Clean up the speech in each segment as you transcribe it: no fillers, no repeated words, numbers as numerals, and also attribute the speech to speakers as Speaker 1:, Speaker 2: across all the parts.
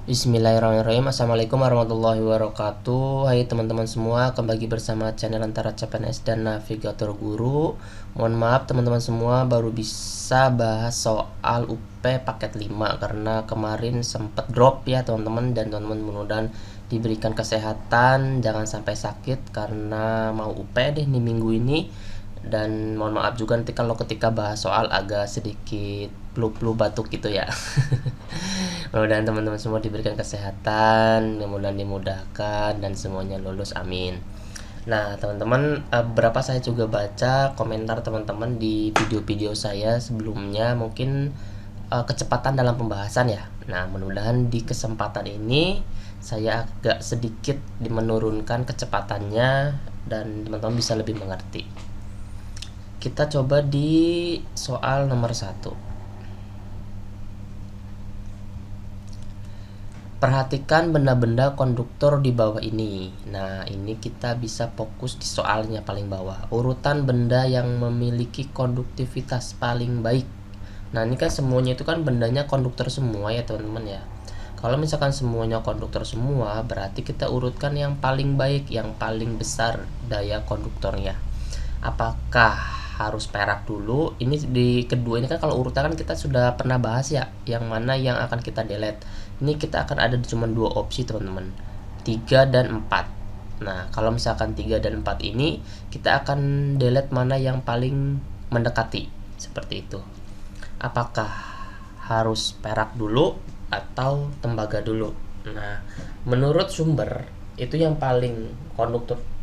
Speaker 1: Bismillahirrahmanirrahim. Assalamualaikum warahmatullahi wabarakatuh. Hai teman-teman semua, kembali bersama channel Antara CPNS dan Navigator Guru. Mohon maaf teman-teman semua, baru bisa bahas soal UP paket 5 karena kemarin sempat drop ya teman-teman. Dan teman-teman mudah-mudahan diberikan kesehatan, jangan sampai sakit karena mau UP deh nih minggu ini. Dan mohon maaf juga nanti kalau ketika bahas soal agak sedikit flu batuk gitu ya. Mudah-mudahan teman-teman semua diberikan kesehatan, kemudian dimudahkan dan semuanya lulus, amin. Nah teman-teman, berapa saya juga baca komentar teman-teman di video-video saya sebelumnya, mungkin kecepatan dalam pembahasan ya. Nah mudah-mudahan di kesempatan ini saya agak sedikit menurunkan kecepatannya dan teman-teman bisa lebih mengerti. Kita coba di soal nomor 1. Perhatikan benda-benda konduktor di bawah ini. Nah, ini kita bisa fokus di soalnya paling bawah. Urutan benda yang memiliki konduktivitas paling baik. Nah, ini kan semuanya itu kan bendanya konduktor semua ya, teman-teman ya. Kalau misalkan semuanya konduktor semua, berarti kita urutkan yang paling baik, yang paling besar daya konduktornya. Apakah harus perak dulu? Ini di kedua ini kan kalau urutan kan kita sudah pernah bahas ya, yang mana yang akan kita delete. Ini kita akan ada cuma dua opsi teman-teman, 3 dan 4. Nah kalau misalkan 3 dan 4 ini kita akan delete mana yang paling mendekati, seperti itu. Apakah harus perak dulu atau tembaga dulu? Nah menurut sumber itu yang paling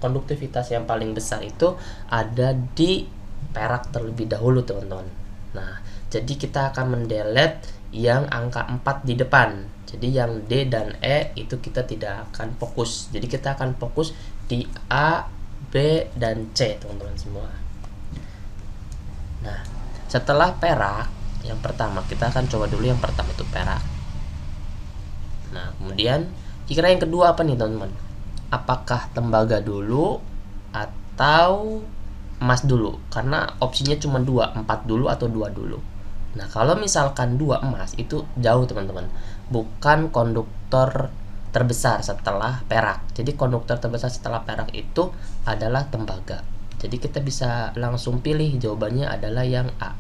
Speaker 1: konduktivitas yang paling besar itu ada di perak terlebih dahulu teman-teman. Nah jadi kita akan mendelete yang angka 4 di depan. Jadi yang D dan E itu kita tidak akan fokus. Jadi kita akan fokus di A, B, dan C teman-teman semua. Nah setelah perak yang pertama, kita akan coba dulu yang pertama itu perak. Nah kemudian kira yang kedua apa nih teman-teman? Apakah tembaga dulu atau emas dulu? Karena opsinya cuma 2, 4 dulu atau 2 dulu. Nah kalau misalkan 2 emas itu jauh teman-teman, bukan konduktor terbesar setelah perak. Jadi konduktor terbesar setelah perak itu adalah tembaga. Jadi kita bisa langsung pilih jawabannya adalah yang A.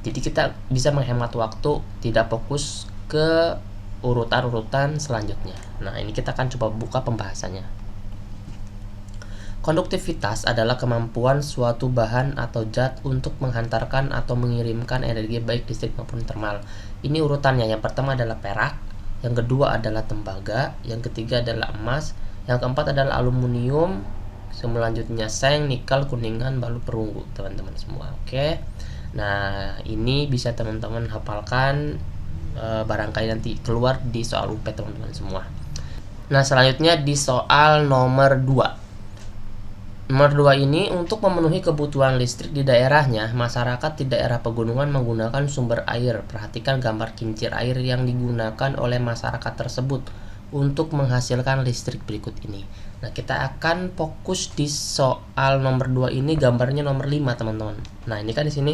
Speaker 1: Jadi kita bisa menghemat waktu, tidak fokus ke urutan-urutan selanjutnya. Nah ini kita akan coba buka pembahasannya. Konduktivitas adalah kemampuan suatu bahan atau zat untuk menghantarkan atau mengirimkan energi baik listrik maupun termal. Ini urutannya, yang pertama adalah perak, yang kedua adalah tembaga, yang ketiga adalah emas, yang keempat adalah aluminium, selanjutnya seng, nikel, kuningan, baru perunggu teman-teman semua. Oke. Nah ini bisa teman-teman hafalkan, barangkali nanti keluar di soal UP teman-teman semua. Nah selanjutnya di soal nomor 2. Nomor 2 ini, untuk memenuhi kebutuhan listrik di daerahnya, masyarakat di daerah pegunungan menggunakan sumber air. Perhatikan gambar kincir air yang digunakan oleh masyarakat tersebut untuk menghasilkan listrik berikut ini. Nah, kita akan fokus di soal nomor 2 ini, gambarnya nomor 5, teman-teman. Nah, ini kan di sini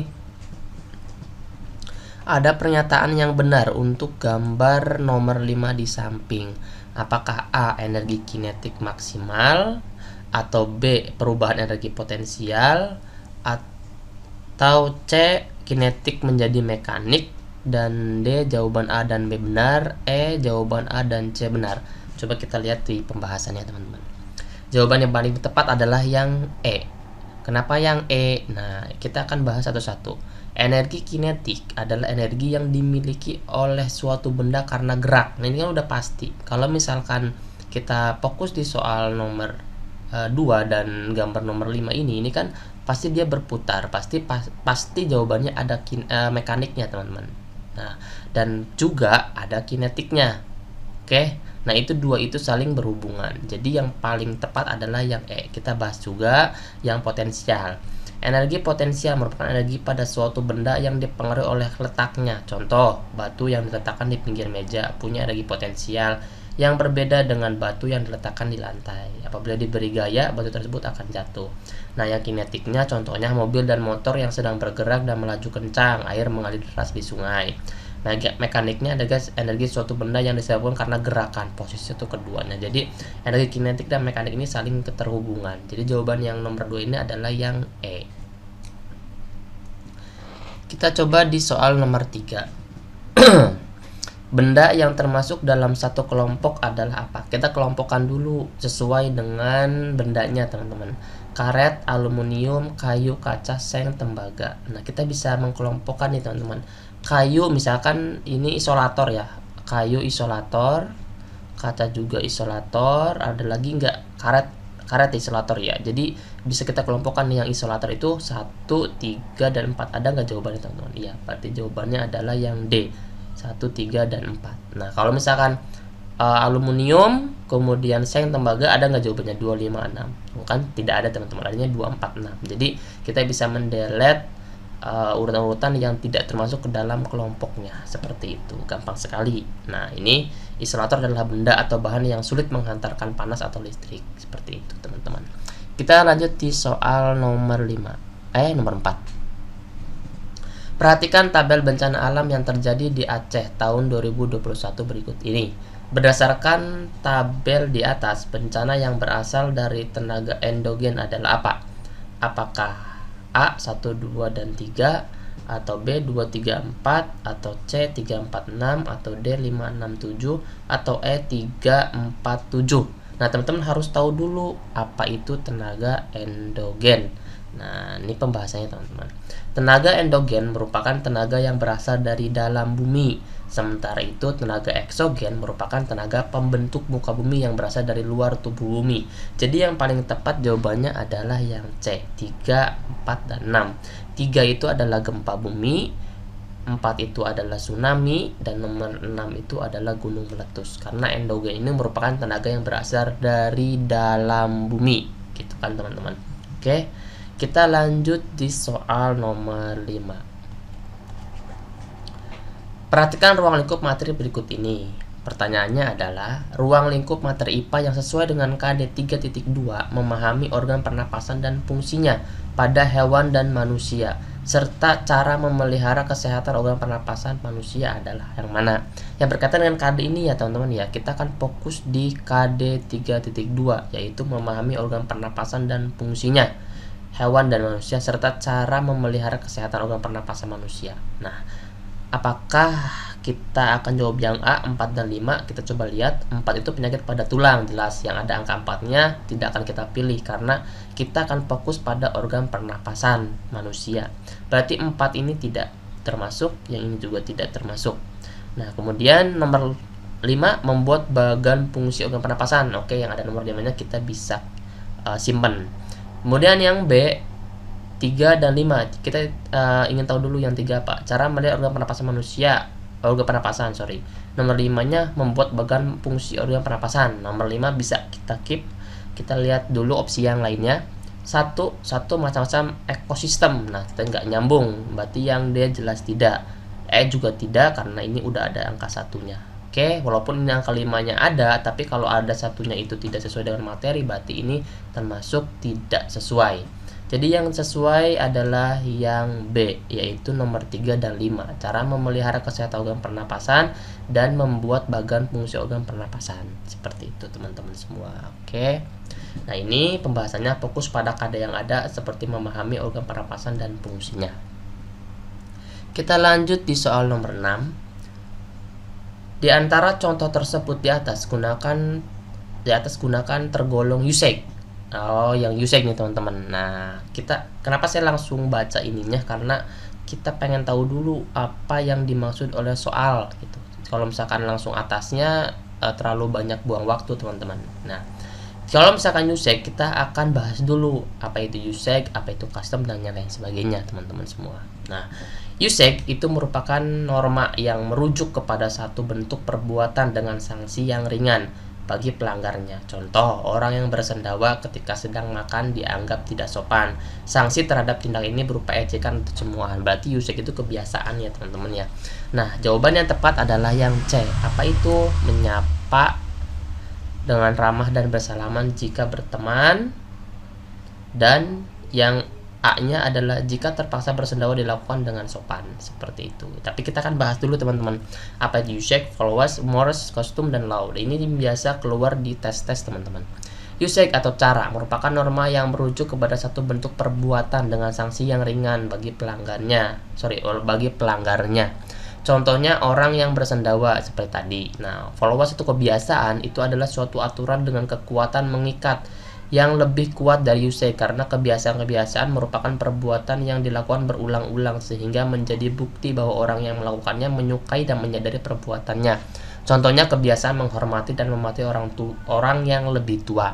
Speaker 1: ada pernyataan yang benar untuk gambar nomor 5 di samping. Apakah A, energi kinetik maksimal, atau B, perubahan energi potensial, atau C, kinetik menjadi mekanik, dan D, jawaban A dan B benar, E, jawaban A dan C benar. Coba kita lihat di pembahasannya teman-teman. Jawaban yang paling tepat adalah yang E. Kenapa yang E? Nah kita akan bahas satu-satu. Energi kinetik adalah energi yang dimiliki oleh suatu benda karena gerak. Nah ini kan udah pasti. Kalau misalkan kita fokus di soal nomor 2 dan gambar nomor 5 ini kan pasti dia berputar, pasti jawabannya ada mekaniknya teman-teman. Nah dan juga ada kinetiknya. Oke, nah itu dua itu saling berhubungan. Jadi yang paling tepat adalah yang E. Kita bahas juga yang potensial. Energi potensial merupakan energi pada suatu benda yang dipengaruhi oleh letaknya. Contoh, batu yang diletakkan di pinggir meja punya energi potensial yang berbeda dengan batu yang diletakkan di lantai. Apabila diberi gaya, batu tersebut akan jatuh. Nah, yang kinetiknya contohnya mobil dan motor yang sedang bergerak dan melaju kencang, air mengalir deras di sungai. Mekaniknya adalah energi suatu benda yang disebabkan karena gerakan, posisi itu keduanya. Jadi energi kinetik dan mekanik ini saling keterhubungan. Jadi jawaban yang nomor 2 ini adalah yang E. Kita coba di soal nomor 3. Benda yang termasuk dalam satu kelompok adalah apa? Kita kelompokkan dulu sesuai dengan bendanya, teman-teman. Karet, aluminium, kayu, kaca, seng, tembaga. Nah, kita bisa mengkelompokkan nih, teman-teman. Kayu misalkan ini isolator ya. Kayu isolator, kaca juga isolator, ada lagi enggak? Karet isolator ya. Jadi bisa kita kelompokkan yang isolator itu 1, 3 dan 4. Ada enggak jawabannya, teman-teman? Iya, berarti jawabannya adalah yang D. 1, 3 dan 4. Nah, kalau misalkan aluminium, kemudian seng, tembaga, ada nggak jawabannya? 2, 5, 6. Kan tidak ada, teman-teman. Adanya 2, 4, 6. Jadi kita bisa mendelete urutan-urutan yang tidak termasuk ke dalam kelompoknya. Seperti itu, gampang sekali. Nah, ini isolator adalah benda atau bahan yang sulit menghantarkan panas atau listrik. Seperti itu, teman-teman. Kita lanjut di soal nomor 4. Perhatikan tabel bencana alam yang terjadi di Aceh tahun 2021 berikut ini. Berdasarkan tabel di atas, bencana yang berasal dari tenaga endogen adalah apa? Apakah A 1, 2, dan 3, atau B 2, 3, 4, atau C 3, 4, 6, atau D 5, 6, 7, atau E 3, 4, 7. Nah, teman-teman harus tahu dulu apa itu tenaga endogen. Nah, ini pembahasannya, teman-teman. Tenaga endogen merupakan tenaga yang berasal dari dalam bumi. Sementara itu, tenaga eksogen merupakan tenaga pembentuk muka bumi yang berasal dari luar tubuh bumi. Jadi yang paling tepat jawabannya adalah yang C, 3, 4, dan 6. 3 itu adalah gempa bumi, 4 itu adalah tsunami, dan nomor 6 itu adalah gunung meletus. Karena endogen ini merupakan tenaga yang berasal dari dalam bumi. Gitu kan, teman-teman. Oke. Kita lanjut di soal nomor 5. Perhatikan ruang lingkup materi berikut ini. Pertanyaannya adalah, ruang lingkup materi IPA yang sesuai dengan KD 3.2 memahami organ pernapasan dan fungsinya pada hewan dan manusia, serta cara memelihara kesehatan organ pernapasan manusia adalah yang mana? Yang berkaitan dengan KD ini ya, teman-teman ya, kita akan fokus di KD 3.2, yaitu memahami organ pernapasan dan fungsinya hewan dan manusia, serta cara memelihara kesehatan organ pernapasan manusia. Nah, apakah kita akan jawab yang A, 4 dan 5? Kita coba lihat. 4 itu penyakit pada tulang, jelas. Yang ada angka 4-nya tidak akan kita pilih karena kita akan fokus pada organ pernapasan manusia. Berarti 4 ini tidak termasuk, yang ini juga tidak termasuk. Nah, kemudian nomor 5, membuat bagan fungsi organ pernapasan. Oke, yang ada nomor 5-nya kita bisa simpan. Kemudian yang B, 3 dan 5. Kita ingin tahu dulu yang 3 apa? Cara melihat organ pernapasan manusia. Organ pernapasan, sorry. Nomor 5-nya membuat bagan fungsi organ pernapasan. Nomor 5 bisa kita keep. Kita lihat dulu opsi yang lainnya. Satu macam-macam ekosistem. Nah, kita nggak nyambung. Berarti yang D jelas tidak. E juga tidak karena ini udah ada angka 1-nya. Oke, walaupun ini angka 5-nya ada, tapi kalau ada 1-nya itu tidak sesuai dengan materi, berarti ini termasuk tidak sesuai. Jadi yang sesuai adalah yang B, yaitu nomor 3 dan 5. Cara memelihara kesehatan organ pernapasan dan membuat bagan fungsi organ pernapasan. Seperti itu, teman-teman semua. Oke. Nah, ini pembahasannya fokus pada KD yang ada seperti memahami organ pernapasan dan fungsinya. Kita lanjut di soal nomor 6. Di antara contoh tersebut di atas gunakan tergolong usage. Oh, yang usage nih, teman-teman. Nah, kenapa saya langsung baca ininya? Karena kita pengen tahu dulu apa yang dimaksud oleh soal gitu. Kalau misalkan langsung atasnya terlalu banyak buang waktu, teman-teman. Nah, kalau misalkan usage, kita akan bahas dulu apa itu usage, apa itu custom, dan lain sebagainya, teman-teman semua. Nah, usage itu merupakan norma yang merujuk kepada satu bentuk perbuatan dengan sanksi yang ringan bagi pelanggarnya. Contoh, orang yang bersendawa ketika sedang makan dianggap tidak sopan. Sanksi terhadap tindak ini berupa ejekan atau cemoohan. Berarti usage itu kebiasaan ya, teman-teman ya. Nah, jawaban yang tepat adalah yang C. Apa itu? Menyapa dengan ramah dan bersalaman jika berteman. Dan yang A-nya adalah jika terpaksa bersendawa dilakukan dengan sopan, seperti itu. Tapi kita kan bahas dulu teman-teman, apa itu usage, follows, mores, kostum, dan law. Ini biasa keluar di tes-tes teman-teman. Usage atau cara merupakan norma yang merujuk kepada satu bentuk perbuatan dengan sanksi yang ringan bagi pelanggarnya. Contohnya orang yang bersendawa seperti tadi. Nah, followers itu kebiasaan, itu adalah suatu aturan dengan kekuatan mengikat yang lebih kuat dari usage, karena kebiasaan-kebiasaan merupakan perbuatan yang dilakukan berulang-ulang sehingga menjadi bukti bahwa orang yang melakukannya menyukai dan menyadari perbuatannya. Contohnya kebiasaan menghormati dan mematuhi orang yang lebih tua.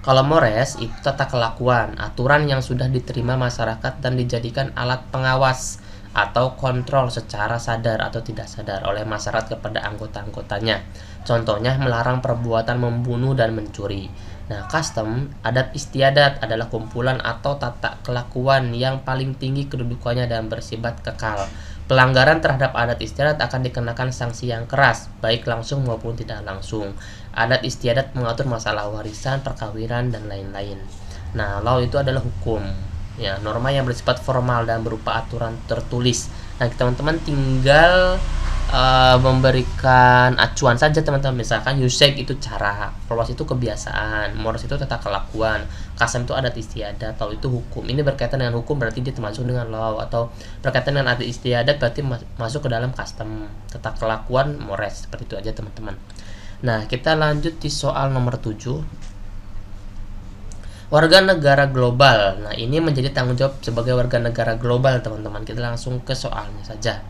Speaker 1: Kalau mores itu tata kelakuan, aturan yang sudah diterima masyarakat dan dijadikan alat pengawas atau kontrol secara sadar atau tidak sadar oleh masyarakat kepada anggota-anggotanya. Contohnya melarang perbuatan membunuh dan mencuri. Nah, custom, adat istiadat adalah kumpulan atau tata kelakuan yang paling tinggi kedudukannya dan bersifat kekal. Pelanggaran terhadap adat istiadat akan dikenakan sanksi yang keras, baik langsung maupun tidak langsung. Adat istiadat mengatur masalah warisan, perkawinan, dan lain-lain. Nah, law itu adalah hukum. Ya, norma yang bersifat formal dan berupa aturan tertulis. Nah, teman-teman tinggal memberikan acuan saja teman-teman. Misalkan usage itu cara, follows itu kebiasaan, mores itu tata kelakuan, custom itu adat istiadat, atau itu hukum. Ini berkaitan dengan hukum berarti dia termasuk dengan law, atau berkaitan dengan adat istiadat berarti masuk ke dalam custom, tata kelakuan, mores. Seperti itu aja teman-teman. Nah, kita lanjut di soal nomor 7. Warga negara global. Nah, ini menjadi tanggung jawab sebagai warga negara global, teman-teman. Kita langsung ke soalnya saja.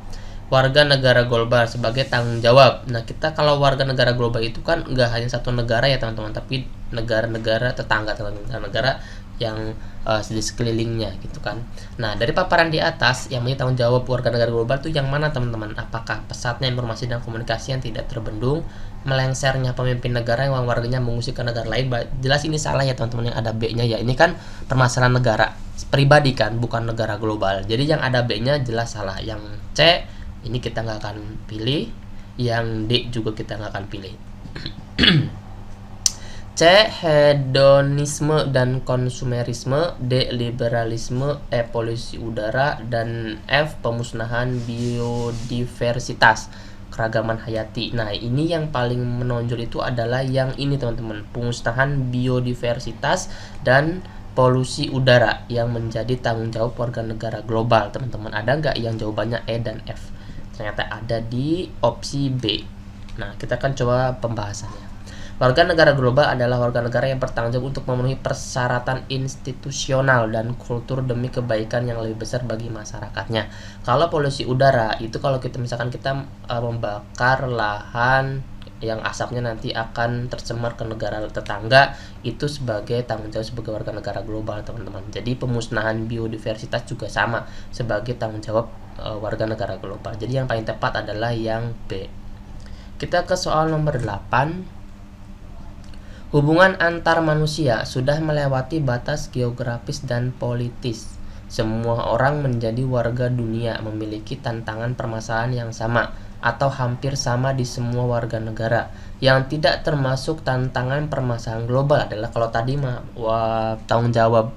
Speaker 1: Warga negara global sebagai tanggung jawab. Nah, kita kalau warga negara global itu kan nggak hanya satu negara ya, teman-teman, tapi negara-negara tetangga, teman-teman, negara yang di sekelilingnya gitu kan. Nah, dari paparan di atas, yang menjadi tanggung jawab warga negara global itu yang mana, teman-teman? Apakah pesatnya informasi dan komunikasi yang tidak terbendung, melengsernya pemimpin negara yang warganya mengungsi ke negara lain? Jelas ini salah ya, teman-teman, yang ada B-nya ya. Ini kan permasalahan negara pribadi kan, bukan negara global. Jadi yang ada B-nya jelas salah. Yang C ini kita nggak akan pilih, yang D juga kita nggak akan pilih. C. Hedonisme dan konsumerisme, D. Liberalisme, E. Polusi udara, dan F. Pemusnahan biodiversitas, keragaman hayati. Nah, ini yang paling menonjol itu adalah yang ini, teman-teman, pemusnahan biodiversitas dan polusi udara yang menjadi tanggung jawab warga negara global, teman-teman. Ada nggak yang jawabannya E dan F? Ternyata ada di opsi B. Nah, kita akan coba pembahasannya. Warga negara global adalah warga negara yang bertanggung jawab untuk memenuhi persyaratan institusional dan kultur demi kebaikan yang lebih besar bagi masyarakatnya. Kalau polusi udara itu kalau kita misalkan kita membakar lahan yang asapnya nanti akan tercemar ke negara tetangga, itu sebagai tanggung jawab sebagai warga negara global, teman-teman. Jadi pemusnahan biodiversitas juga sama sebagai tanggung jawab warga negara global. Jadi yang paling tepat adalah yang B. Kita ke soal nomor 8. Hubungan antar manusia sudah melewati batas geografis dan politis. Semua orang menjadi warga dunia, memiliki tantangan permasalahan yang sama atau hampir sama di semua warga negara. Yang tidak termasuk tantangan permasalahan global adalah kalau tadi tanggung jawab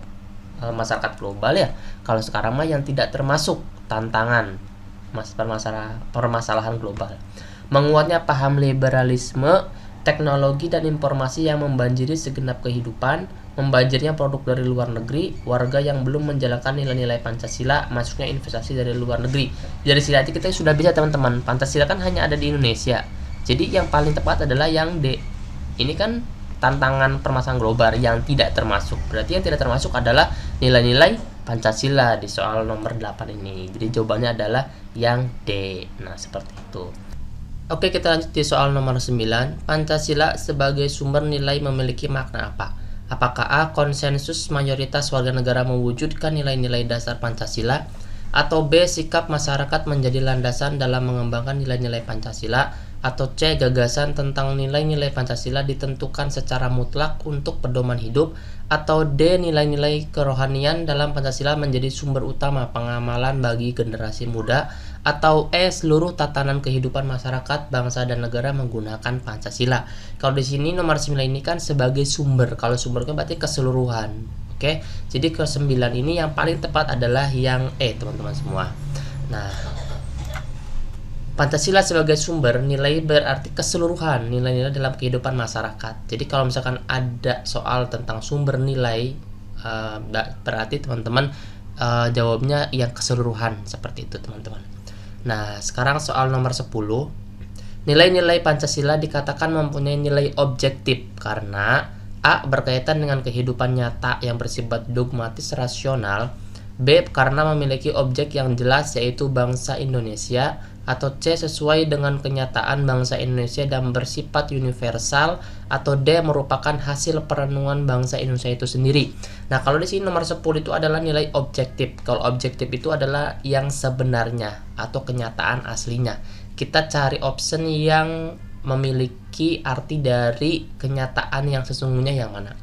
Speaker 1: masyarakat global ya. Kalau sekarang mah yang tidak termasuk tantangan permasalahan global. Menguatnya paham liberalisme, teknologi dan informasi yang membanjiri segenap kehidupan, membanjirnya produk dari luar negeri, warga yang belum menjalankan nilai-nilai Pancasila, masuknya investasi dari luar negeri. Dari sini kita sudah bisa, teman-teman. Pancasila kan hanya ada di Indonesia. Jadi yang paling tepat adalah yang D. Ini kan tantangan permasalahan global yang tidak termasuk. Berarti yang tidak termasuk adalah nilai-nilai Pancasila di soal nomor 8 ini. Jadi jawabannya adalah yang D. Nah, seperti itu. Oke, kita lanjut di soal nomor 9. Pancasila sebagai sumber nilai memiliki makna apa? Apakah A. Konsensus mayoritas warga negara mewujudkan nilai-nilai dasar Pancasila, atau B. Sikap masyarakat menjadi landasan dalam mengembangkan nilai-nilai Pancasila, atau C. Gagasan tentang nilai-nilai Pancasila ditentukan secara mutlak untuk pedoman hidup, atau D. Nilai-nilai kerohanian dalam Pancasila menjadi sumber utama pengamalan bagi generasi muda, atau E. Seluruh tatanan kehidupan masyarakat, bangsa, dan negara menggunakan Pancasila. Kalau di sini nomor 9 ini kan sebagai sumber. Kalau sumbernya berarti keseluruhan. Oke, jadi ke-9 ini yang paling tepat adalah yang E, teman-teman semua. Nah, Pancasila sebagai sumber nilai berarti keseluruhan nilai-nilai dalam kehidupan masyarakat. Jadi kalau misalkan ada soal tentang sumber nilai, berarti teman-teman jawabnya yang keseluruhan, seperti itu teman-teman. Nah, sekarang soal nomor 10. Nilai-nilai Pancasila dikatakan mempunyai nilai objektif karena A. berkaitan dengan kehidupan nyata yang bersifat dogmatis rasional, B. karena memiliki objek yang jelas yaitu bangsa Indonesia, atau C. sesuai dengan kenyataan bangsa Indonesia dan bersifat universal, atau D. merupakan hasil perenungan bangsa Indonesia itu sendiri. Nah, kalau di sini nomor 10 itu adalah nilai objektif. Kalau objektif itu adalah yang sebenarnya atau kenyataan aslinya. Kita cari option yang memiliki arti dari kenyataan yang sesungguhnya yang mana?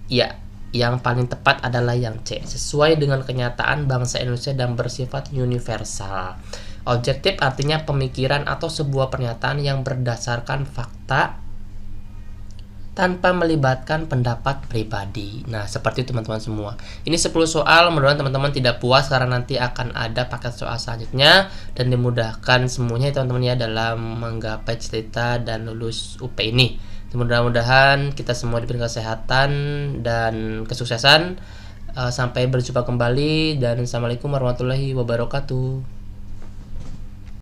Speaker 1: Ya, yang paling tepat adalah yang C, sesuai dengan kenyataan bangsa Indonesia dan bersifat universal. Objektif artinya pemikiran atau sebuah pernyataan yang berdasarkan fakta tanpa melibatkan pendapat pribadi. Nah, seperti itu teman-teman semua. Ini 10 soal, mudah-mudahan teman-teman tidak puas karena nanti akan ada paket soal selanjutnya dan dimudahkan semuanya teman-teman ya dalam menggapai cita dan lulus UP ini. Mudah-mudahan kita semua diberikan kesehatan dan kesuksesan. Sampai berjumpa kembali dan assalamualaikum warahmatullahi wabarakatuh.